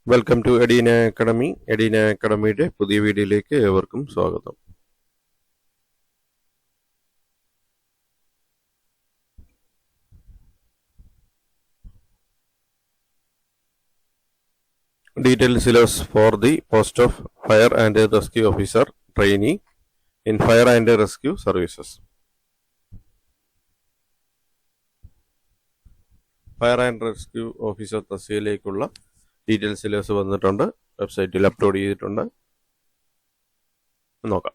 Welcome to Edina Academy. Edina അക്കാഡമിയുടെ പുതിയ വീഡിയോയിലേക്ക് ഏവർക്കും സ്വാഗതം. Detailed syllabus for the post of Fire and Rescue Officer trainee in Fire and Rescue Services. Fire and rescue officer തസ്തികയിലേക്കുള്ള detail syllabus വന്നിട്ടുണ്ട്, വെബ്സൈറ്റിൽ upload ചെയ്തിട്ടുണ്ട്. നോക്കാം.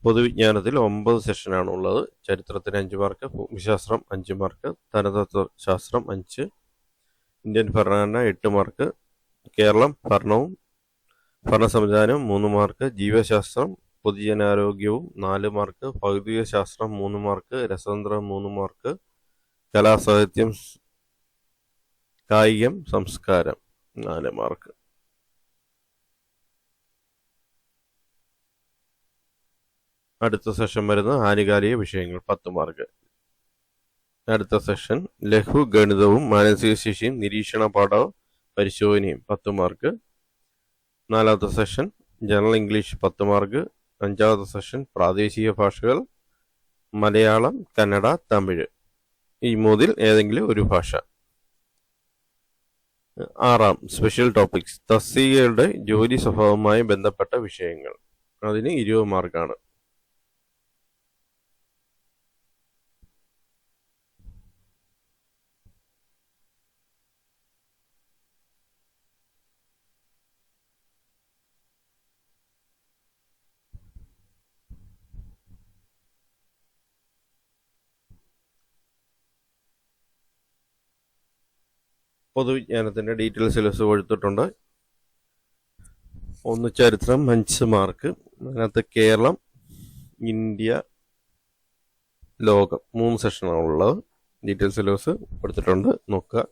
പൊതുവിജ്ഞാനത്തിൽ 9 സെഷനാണ് ഉള്ളത്. ചരിത്രത്തിന് 5 മാർക്ക്, ഭൂമിശാസ്ത്രം 5 മാർക്ക്, ധനതത്വശാസ്ത്രം 5, ഇന്ത്യൻ ഭരണഘടന 8 മാർക്ക്, കേരളം ഭരണവും ഭരണ സംവിധാനം 3 മാർക്ക്, ജീവശാസ്ത്രം പൊതുജനാരോഗ്യവും 4 മാർക്ക്, ഭൗതിക ശാസ്ത്രം 3 മാർക്ക്, രസതന്ത്രം 3 മാർക്ക്, കലാസാഹിത്യം കായികം സംസ്കാരം 4 മാർക്ക്. അടുത്ത സെഷൻ വരുന്ന ആനുകാലിക വിഷയങ്ങൾ 10 മാർക്ക്. അടുത്ത സെഷൻ ലഘു ഗണിതവും മാനസിക ശേഷിയും നിരീക്ഷണ പാഠ പരിശോധനയും 10 മാർക്ക്. 4ാമത്തെ സെഷൻ ജനറൽ ഇംഗ്ലീഷ് 10 മാർക്ക്. 5ാമത്തെ സെഷൻ പ്രാദേശിക ഭാഷകൾ മലയാളം, കന്നഡ, തമിഴ്, ഈ 3ൽ ഏതെങ്കിലും ഒരു ഭാഷ. 6 സ്പെഷ്യൽ ടോപ്പിക്സ് തസ്തികകളുടെ ജോലി സ്വഭാവവുമായി ബന്ധപ്പെട്ട വിഷയങ്ങൾ, അതിന് 20 മാർക്കാണ്. പൊതുവിജ്ഞാനത്തിന്റെ ഡീറ്റെയിൽ സിലബസ് കൊടുത്തിട്ടുണ്ട്. 1 ചരിത്രം 5 മാർക്ക്. അതിനകത്ത് കേരളം, ഇന്ത്യ, ലോകം 3 സെഷനാണ് ഉള്ളത്. ഡീറ്റെയിൽ സിലബസ് കൊടുത്തിട്ടുണ്ട്, നോക്കുക.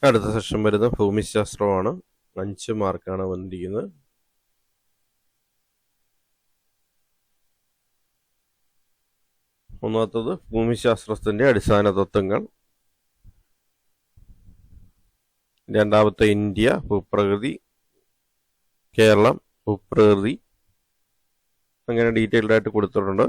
അടുത്ത സെഷൻ വരുന്ന ഭൂമിശാസ്ത്രമാണ്. 5 മാർക്കാണ് വന്നിരിക്കുന്നത്. ഒന്നാമത്തത് ഭൂമിശാസ്ത്രത്തിന്റെ അടിസ്ഥാന തത്വങ്ങൾ. 2ാമത്തെ ഇന്ത്യ, ഭൂപ്രകൃതി, കേരളം, ഭൂപ്രകൃതി, അങ്ങനെ ഡീറ്റെയിൽഡ് ആയിട്ട് കൊടുത്തിട്ടുണ്ട്.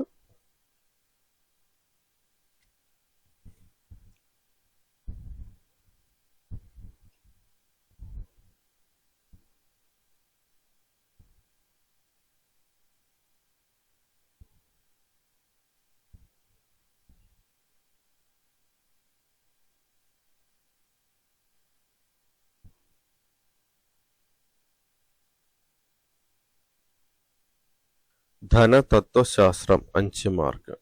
ധനതത്വശാസ്ത്രം 5 മാർക്ക്.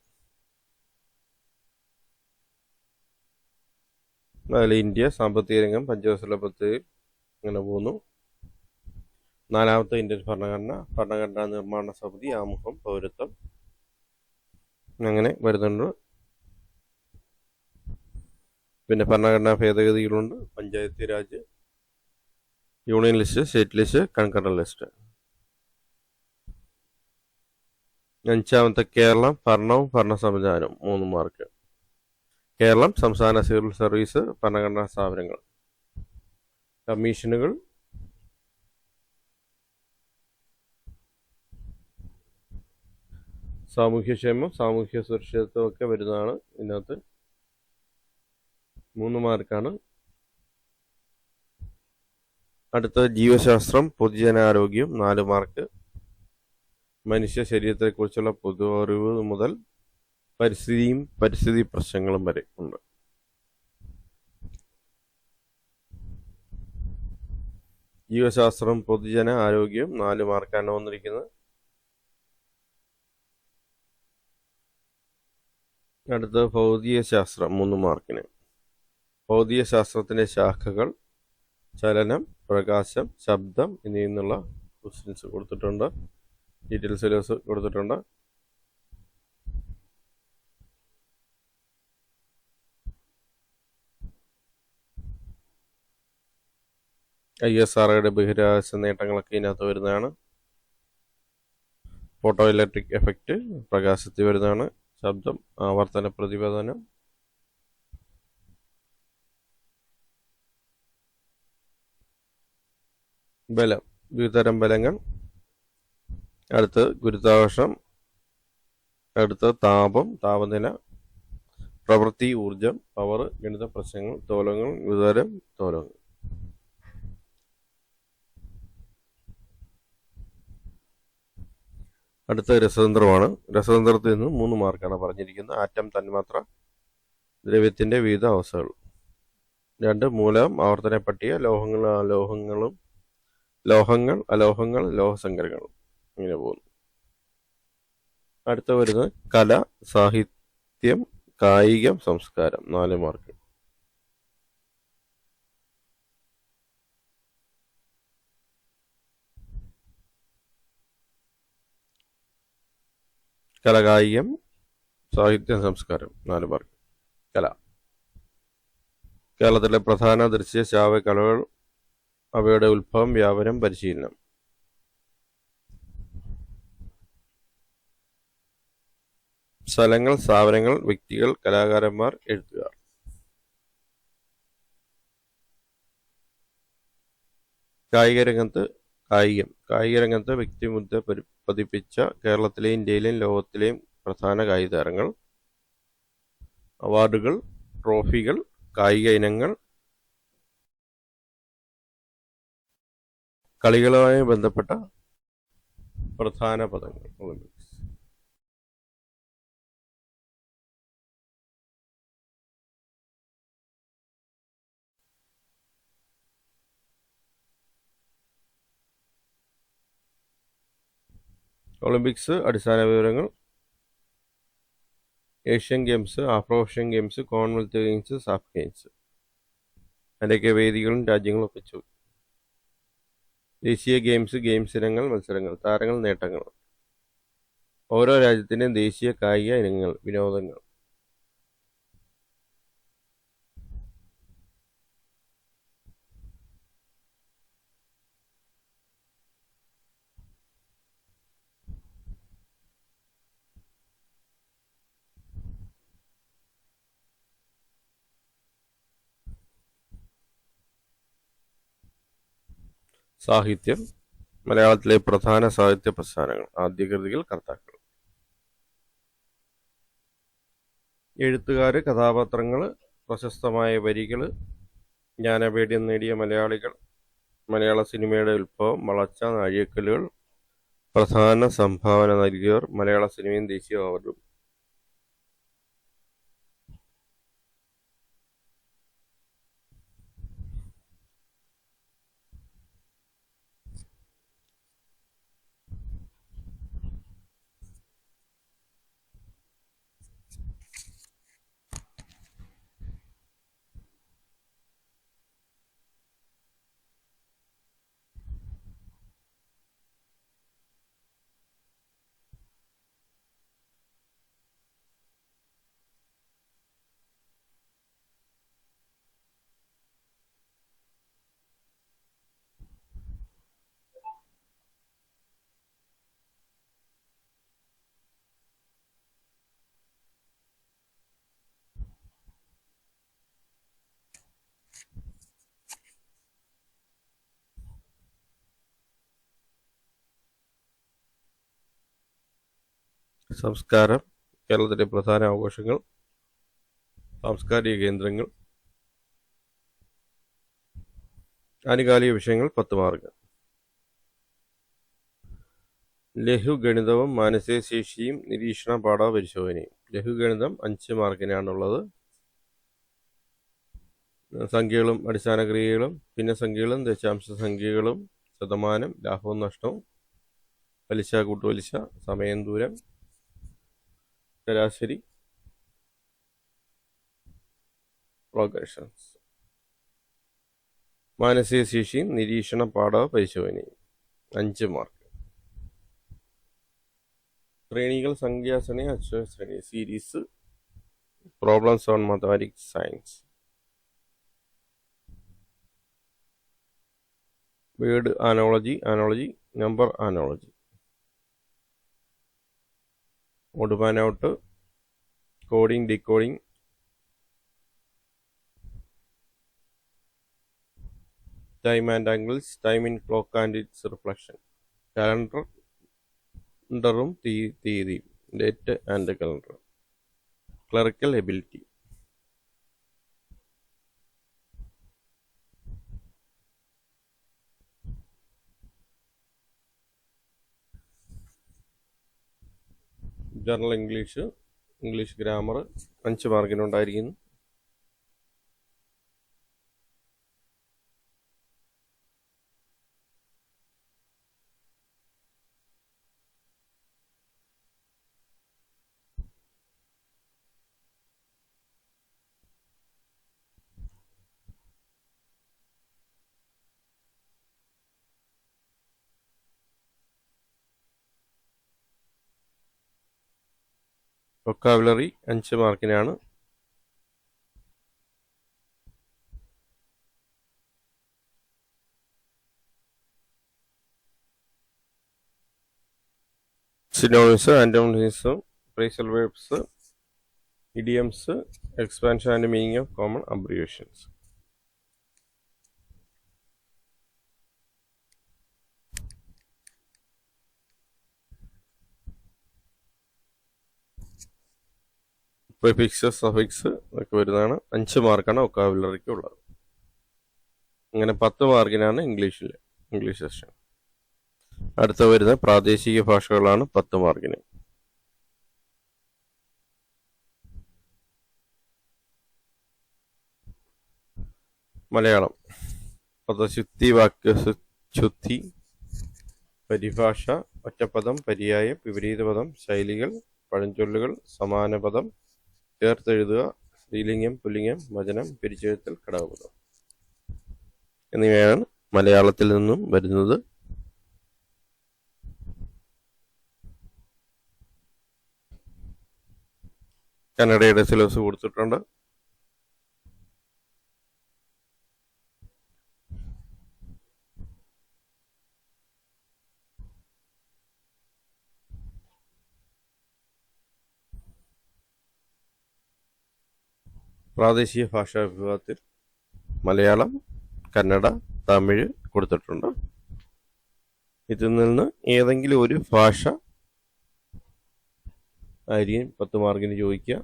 അതിൽ ഇന്ത്യ, സാമ്പത്തിക രംഗം, പഞ്ചവത്സര പദ്ധതി, അങ്ങനെ പോകുന്നു. 4ാമത്തെ ഇന്ത്യൻ ഭരണഘടന, ഭരണഘടനാ നിർമ്മാണ സമിതി, ആമുഖം, പൗരത്വം, അങ്ങനെ വരുന്നുണ്ട്. പിന്നെ ഭരണഘടനാ ഭേദഗതികളുണ്ട്, panchayat raj, union list, state list, concurrent list. 5ാമത്തെ കേരളം, ഭരണവും ഭരണ സംവിധാനവും 3 മാർക്ക്. കേരളം സംസ്ഥാന സിവിൽ സർവീസ്, ഭരണഘടനാ സ്ഥാപനങ്ങൾ, കമ്മീഷനുകൾ, സാമൂഹ്യക്ഷേമം, സാമൂഹ്യ സുരക്ഷിതത്വം ഒക്കെ വരുന്നതാണ്. ഇതിനകത്ത് 3 മാർക്കാണ്. അടുത്ത ജീവശാസ്ത്രം പൊതുജനാരോഗ്യം 4 മാർക്ക്. മനുഷ്യ ശരീരത്തെക്കുറിച്ചുള്ള പൊതു അറിവ് മുതൽ പരിസ്ഥിതിയും പരിസ്ഥിതി പ്രശ്നങ്ങളും വരെ ഉണ്ട്. ജീവശാസ്ത്രം പൊതുജന ആരോഗ്യം 4 മാർക്കാണ് വന്നിരിക്കുന്നത്. അടുത്ത ഭൗതിക ശാസ്ത്രം 3 മാർക്കിന്. ഭൗതിക ശാസ്ത്രത്തിൻ്റെ ശാഖകൾ ചലനം, പ്രകാശം, ശബ്ദം എന്നിവയിൽ നിന്നുള്ള ക്വസ്റ്റ്യൻസ് കൊടുത്തിട്ടുണ്ട്. ഡീറ്റെയിൽ സിലബസ് കൊടുത്തിട്ടുണ്ട്. ISROയുടെ ബഹിരാകാശ നേട്ടങ്ങളൊക്കെ ഇതിനകത്ത് വരുന്നതാണ്. ഫോട്ടോ ഇലക്ട്രിക് എഫക്റ്റ് പ്രകാശത്തിൽ വരുന്നതാണ്. ശബ്ദം, ആവർത്തന പ്രതിപതനം, ബലം, വിവിധതരം ബലങ്ങൾ, അടുത്ത് ഗുരുത്വാകർഷണം, അടുത്ത് താപം, താപനില, പ്രവൃത്തി, ഊർജം, പവർ, ഗണിത പ്രശ്നങ്ങൾ, തോലകങ്ങൾ, വിവിധതരം തോലകങ്ങൾ. അടുത്ത രസതന്ത്രമാണ്. രസതന്ത്രത്തിൽ നിന്ന് 3 മാർക്കാണ് പറഞ്ഞിരിക്കുന്നത്. ആറ്റം, തന്മാത്ര, ദ്രവ്യത്തിൻ്റെ വിവിധ അവസ്ഥകൾ. 2 മൂലകം, ആവർത്തന പട്ടിക, ലോഹങ്ങൾ, അലോഹങ്ങൾ, ലോഹസങ്കരങ്ങൾ, ഇങ്ങനെ പോകുന്നു. അടുത്ത വരുന്നത് കല, സാഹിത്യം, കായികം, സംസ്കാരം, 4 മാർക്ക്. കല, കായികം, സാഹിത്യം, സംസ്കാരം, 4 മാർക്ക്. കല. കേരളത്തിലെ പ്രധാന ദൃശ്യ ശ്രാവ്യ കലകൾ, അവയുടെ ഉത്ഭവം, വ്യാപനം, പരിശീലനം. സ്ഥലങ്ങൾ, സ്ഥാപനങ്ങൾ, വ്യക്തികൾ, കലാകാരന്മാർ, എഴുത്തുകാർ. കായിക രംഗത്ത് വ്യക്തിമുദ്ര പതിപ്പിച്ച കേരളത്തിലെയും ഇന്ത്യയിലെയും ലോകത്തിലെയും പ്രധാന കായിക താരങ്ങൾ. അവാർഡുകൾ, ട്രോഫികൾ, കായിക ഇനങ്ങൾ, കളികളുമായി ബന്ധപ്പെട്ട പ്രധാന പദങ്ങൾ. ഒളിമ്പിക്സ്. ഒളിമ്പിക്സ് അടിസ്ഥാന വിവരങ്ങൾ: Asian games, Afro Asian games, commonwealth games, SAF games. അതിൻ്റെയൊക്കെ വേദികളും രാജ്യങ്ങളും ഒപ്പിച്ചു. ദേശീയ ഗെയിംസ്, ഗെയിംസ് ഇനങ്ങൾ, മത്സരങ്ങൾ, താരങ്ങൾ, നേട്ടങ്ങൾ. ഓരോ രാജ്യത്തിൻ്റെയും ദേശീയ കായിക ഇനങ്ങൾ, വിനോദങ്ങൾ. സാഹിത്യം. മലയാളത്തിലെ പ്രധാന സാഹിത്യ പ്രസ്ഥാനങ്ങൾ. ആദ്യകൃതികൾ, കർത്താക്കൾ. എഴുത്തുകാര്, കഥാപാത്രങ്ങൾ, പ്രശസ്തമായ വരികൾ, ജ്ഞാനപീഠം നേടിയ മലയാളികൾ, മലയാള സിനിമയുടെ ഉത്ഭവം, വളർച്ച, നാഴികക്കല്ലുകൾ, പ്രധാന സംഭാവന നൽകിയവർ, മലയാള സിനിമയും ദേശീയ അവാർഡും. സംസ്കാരം. കേരളത്തിലെ പ്രധാന ആഘോഷങ്ങൾ, സാംസ്കാരിക കേന്ദ്രങ്ങൾ. ആനുകാലിക വിഷയങ്ങൾ 10 മാർക്ക്. ലഘുഗണിതവും മാനസിക ശേഷിയും നിരീക്ഷണ പാഠ പരിശോധനയും. ലഘുഗണിതം 5 മാർക്കിനാണുള്ളത്. സംഖ്യകളും അടിസ്ഥാന ക്രിയകളും ഭിന്നസംഖ്യകളും ദശാംശ സംഖ്യകളും ശതമാനം, ലാഭവും നഷ്ടവും, പലിശ, കൂട്ടുപലിശ, സമയം, ദൂരം, ശരാശരി, പ്രോഗ്രഷൻസ്. മാനസിക ശേഷിയും നിരീക്ഷണ പാഠവ പരിശോധനയും 5 മാർക്ക്. ശ്രേണികൾ സംഖ്യാശ്രേണി അക്ഷരശ്രേണി series problems on mathematics science. Word analogy number analogy. Odd man out, coding decoding, time and angles, time in clock and its reflection, കലണ്ടറും തീയതിയും, date and calendar, clerical ability. General English grammar 5 മാർക്കിനുണ്ടായിരിക്കുന്നു. Vocabulary 5 മാർക്കിനാണ്. Synonyms, antonyms, phrasal verbs, idioms, expansion and meaning of common abbreviations. Prefix, suffix ഒക്കെ വരുന്നതാണ്. 5 മാർക്കാണ് വൊക്കാബുലറിക്ക് ഉള്ളത്. അങ്ങനെ 10 മാർക്കിനാണ് English session. അടുത്ത വരുന്ന പ്രാദേശിക ഭാഷകളാണ് 10 മാർക്കിന്. മലയാളം പദശുദ്ധി, വാക്യശുദ്ധി, പരിഭാഷ, ഒറ്റപ്പദം, പര്യായം, വിപരീതപദം, ശൈലികൾ, പഴഞ്ചൊല്ലുകൾ, സമാനപദം, ചേർത്തെഴുതുക, സ്ത്രീലിംഗം, പുല്ലിംഗം, വചനം, പിരിച്ചെഴുത്തൽ, ഘടകപദം എന്നിവയാണ് മലയാളത്തിൽ നിന്നും വരുന്നത്. കന്നഡയുടെ സിലബസ് കൊടുത്തിട്ടുണ്ട്. പ്രാദേശിക ഭാഷാ വിഭാഗത്തിൽ മലയാളം, കന്നഡ, തമിഴ് കൊടുത്തിട്ടുണ്ട്. ഇതിൽ നിന്ന് ഏതെങ്കിലും ഒരു ഭാഷ ആയിരിക്കും 10 മാർക്കിന് ചോദിക്കുക.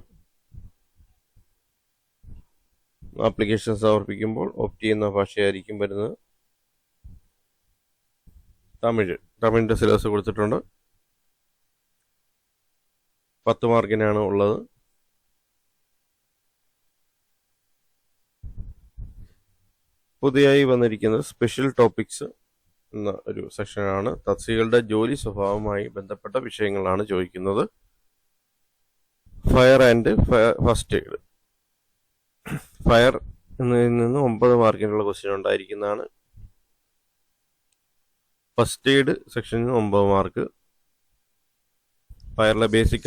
ആപ്ലിക്കേഷൻ സമർപ്പിക്കുമ്പോൾ ഓപ്റ്റ് ചെയ്യുന്ന ഭാഷയായിരിക്കും വരുന്നത്. തമിഴിൻ്റെ സിലബസ് കൊടുത്തിട്ടുണ്ട്. 10 മാർക്കിനാണ് ഉള്ളത്. പുതിയതായി വന്നിരിക്കുന്നത് സ്പെഷ്യൽ ടോപ്പിക്സ് എന്ന ഒരു സെക്ഷനാണ്. തസ്തികകളുടെ ജോലി സ്വഭാവവുമായി ബന്ധപ്പെട്ട വിഷയങ്ങളാണ് ചോദിക്കുന്നത്. Fire and first aid. Fire എന്നതിൽ നിന്ന് 9 മാർക്കിനുള്ള ക്വസ്റ്റ്യൻ ഉണ്ടായിരിക്കുന്നതാണ്. ഫസ്റ്റ് എയ്ഡ് സെക്ഷനിൽ നിന്ന് 9 മാർക്ക്. ഫയറിലെ basic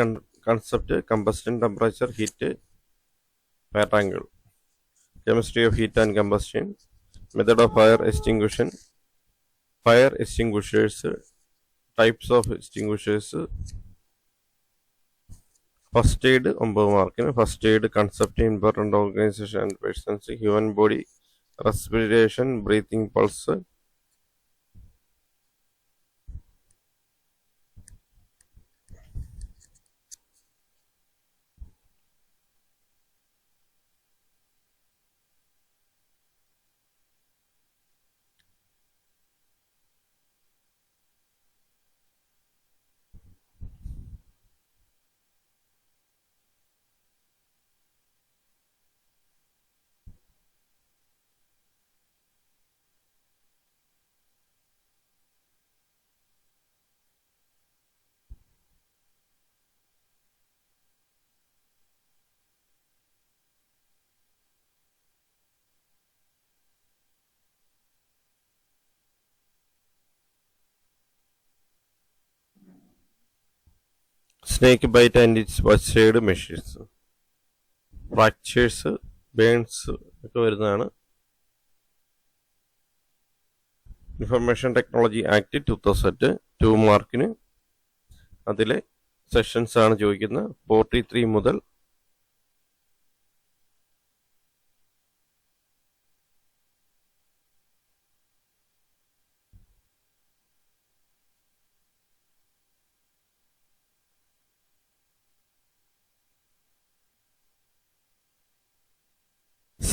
concept, combustion, temperature, heat, fire angle, chemistry of heat and combustion, method of fire extinction, fire extinguishers, types of extinguishers. First aid 9 മാർക്കിന്. First aid concept, important organisation and persons, human body, respiration, breathing, pulse, snake bite and its busted machines, fractures, burns ഒക്കെ വരുന്നതാണ്. Information technology act 2000 2 മാർക്കിന്. അതിലെ sessions ആണ് ചോദിക്കുന്നത് 43 മുതൽ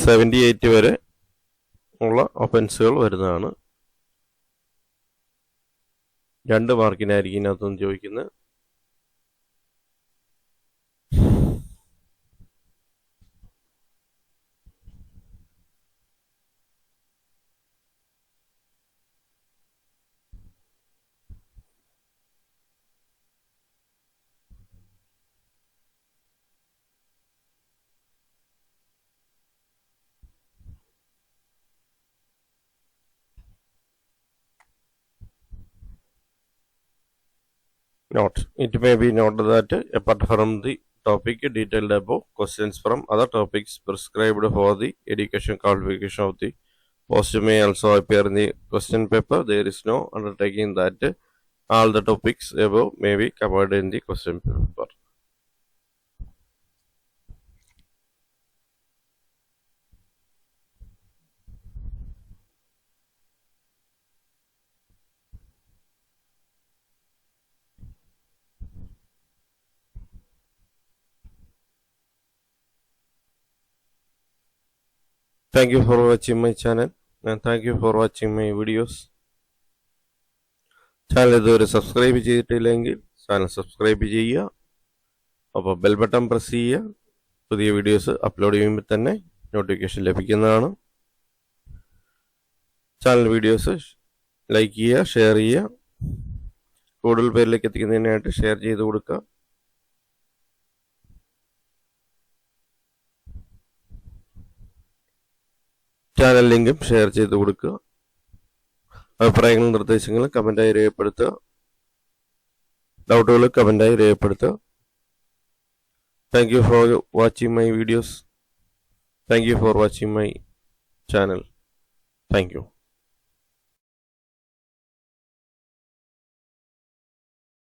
78 വരെ ഉള്ള ഒഫൻസുകൾ വരുന്നതാണ്. 2 മാർക്കിനായിരിക്കും ഇതിനകത്തുനിന്ന് ചോദിക്കുന്നത്. Note: it may be noted that apart from the topic detailed above, questions from other topics prescribed for the education qualification of the post may also appear in the question paper. There is no undertaking that all the topics above may be covered in the question paper. Thank you for watching my channel and thank you for watching my videos. Channel ഇതുവരെ subscribe ചെയ്തിട്ടില്ലെങ്കിൽ channel subscribe ചെയ്യുക. അപ്പോൾ bell button press ചെയ്യുക. പുതിയ videos upload ചെയ്യുമ്പോൾ തന്നെ notification ലഭിക്കുന്നതാണ്. Channel videos like ചെയ്യുക, ഷെയർ ചെയ്യുക. കൂടുതൽ പേരിലേക്ക് എത്തിക്കുന്നതിനായിട്ട് ഷെയർ ചെയ്ത് കൊടുക്കുക. ചാനൽ ലിങ്കും ഷെയർ ചെയ്ത് കൊടുക്കുക. അഭിപ്രായങ്ങളും നിർദ്ദേശങ്ങളും കമൻറ്റായി രേഖപ്പെടുത്തുക. ഡൗട്ടുകൾ കമൻറ്റായി രേഖപ്പെടുത്തുക. Thank you for watching my videos. Thank you for watching my channel. Thank you.